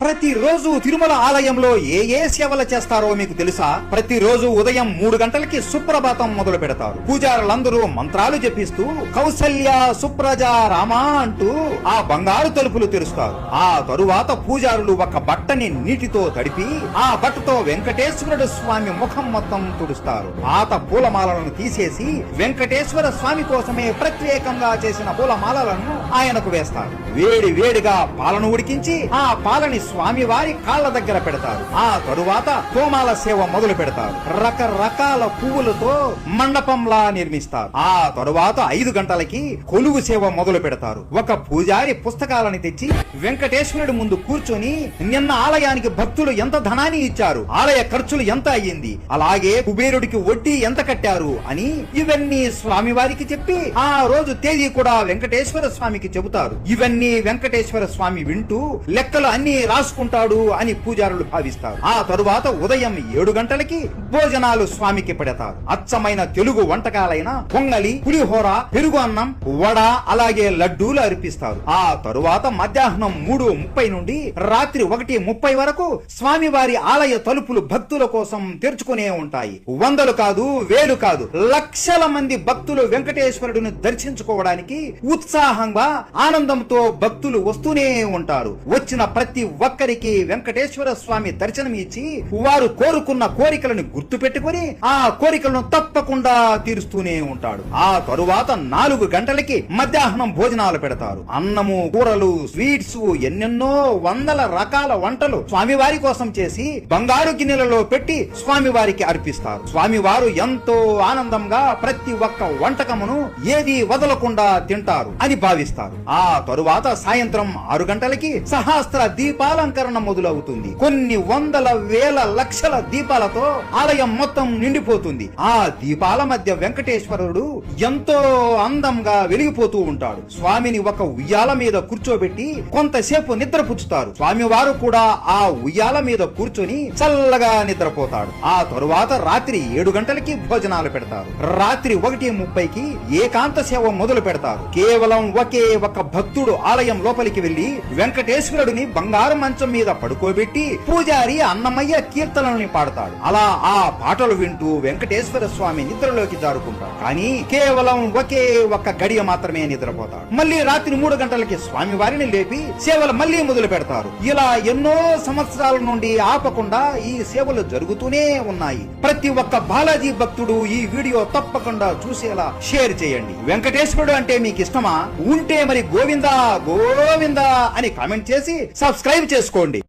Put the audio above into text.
ప్రతిరోజు తిరుమల ఆలయంలో ఏ సేవలు చేస్తారో మీకు తెలుసా? ప్రతిరోజు ఉదయం 3 గంటలకి సుప్రభాతం మొదలు పెడతారు. పూజారులందరూ మంత్రాలు జపిస్తూ కౌసల్య సుప్రజ రామా అంటూ ఆ బంగారు తలుపులు తెరుస్తారు. ఆ తరువాత పూజారులు ఒక బట్టని నీటితో తడిపి ఆ బట్టతో వెంకటేశ్వరుడు స్వామి ముఖం మొత్తం తుడుస్తారు. పాత పూలమాలను తీసేసి వెంకటేశ్వర స్వామి కోసమే ప్రత్యేకంగా చేసిన పూలమాలను ఆయనకు వేస్తారు. వేడి వేడిగా పాలను ఉడికించి ఆ పాలని స్వామి వారి కాళ్ల దగ్గర పెడతారు. ఆ తరువాత హోమాల సేవ మొదలు పెడతారు. రకరకాల పువ్వులతో మండపంలా నిర్మిస్తారు. ఆ తరువాత 5 గంటలకి కొలువు సేవ మొదలు పెడతారు. ఒక పూజారి పుస్తకాలను తెచ్చి వెంకటేశ్వరుడి ముందు కూర్చొని నిన్న ఆలయానికి భక్తులు ఎంత ధనాన్ని ఇచ్చారు, ఆలయ ఖర్చులు ఎంత అయ్యింది, అలాగే కుబేరుడికి వడ్డీ ఎంత కట్టారు అని ఇవన్నీ స్వామి వారికి చెప్పి ఆ రోజు తేదీ కూడా వెంకటేశ్వర స్వామికి చెబుతారు. ఇవన్నీ వెంకటేశ్వర స్వామి వింటూ లెక్కలు అన్ని రాసుకుంటాడు అని పూజారులు భావిస్తారు. ఆ తరువాత ఉదయం 7 గంటలకి భోజనాలు స్వామికి పెడతారు. అచ్చమైన తెలుగు వంటకాలైన పొంగలి, పులిహోర, పెరుగు అన్నం, వడ, అలాగే లడ్డూలు అర్పిస్తారు. ఆ తరువాత మధ్యాహ్నం 3:30 నుండి రాత్రి 1:30 వరకు స్వామివారి ఆలయ తలుపులు భక్తుల కోసం తెరుచుకునే ఉంటాయి. వందలు కాదు, వేలు కాదు, లక్షల మంది భక్తులు వెంకటేశ్వరుడిని దర్శించుకోవడానికి ఉత్సాహంగా ఆనందంతో భక్తులు వస్తూనే ఉంటారు. వచ్చిన ప్రతి ఒక్కరికి వెంకటేశ్వర స్వామి దర్శనం ఇచ్చి వారు కోరుకున్న కోరికలను గుర్తు పెట్టుకుని ఆ కోరికలను తప్పకుండా తీరుస్తూనే ఉంటాడు. ఆ తరువాత 4 గంటలకి మధ్యాహ్నం భోజనాలు పెడతారు. అన్నము, కూరలు, స్వీట్స్, ఎన్నెన్నో వందల రకాల వంటలు స్వామివారి కోసం చేసి బంగారు గిన్నెలలో పెట్టి స్వామివారికి అర్పిస్తారు. స్వామివారు ఎంతో ఆనందంగా ప్రతి ఒక్క వంటకమును ఏది వదలకుండా తింటారు అని భావిస్తారు. ఆ తరువాత సాయంత్రం 6 గంటలకి సహస్ర దీపాలంకరణ మొదలవుతుంది. కొన్ని వందల వేల లక్షల దీపాలతో ఆలయం మొత్తం నిండిపోతుంది. ఆ దీపాల మధ్య వెంకటేశ్వరుడు ఎంతో అందంగా వెలిగిపోతూ ఉంటాడు. స్వామిని ఒక ఉయ్యాల మీద కూర్చోబెట్టి కొంతసేపు నిద్రపుచ్చుతారు. స్వామివారు కూడా ఆ ఉయ్యాల మీద కూర్చొని చల్లగా నిద్రపోతాడు. ఆ తరువాత రాత్రి 7 గంటలకి భోజనాలు పెడతారు. రాత్రి 1:30కి ఏకాంత సేవ మొదలు పెడతారు. కేవలం ఒకే ఒక భక్తుడు ఆలయం లోపలికి వెళ్లి వెంకటేశ్వరుడిని బంగారు మంచం మీద పడుకోబెట్టి పూజారి అన్నమయ్య కీర్తనల్ని పాడతాడు. అలా ఆ పాటలు వింటూ వెంకటేశ్వర స్వామి నిద్రలోకి జారుకుంటాడు. కానీ కేవలం ఒకే ఒక్క గడియ మాత్రమే నిద్రపోతాడు. మళ్ళీ రాత్రి 3 గంటలకి స్వామి వారిని లేపి సేవలు మళ్ళీ మొదలు పెడతారు. ఇలా ఎన్నో సంవత్సరాల నుండి ఆపకుండా ఈ సేవలు జరుగుతూనే ఉన్నాయి. ప్రతి ఒక్క బాలాజీ భక్తుడు ఈ వీడియో తప్పకుండా చూసేలా షేర్ చేయండి. వెంకటేశ్వరుడు అంటే మీకు ఇష్టమా? ఉంటే మరి గోవిందా గోవిందా అని కామెంట్ చేసి సబ్స్క్రైబ్ చేసుకోండి.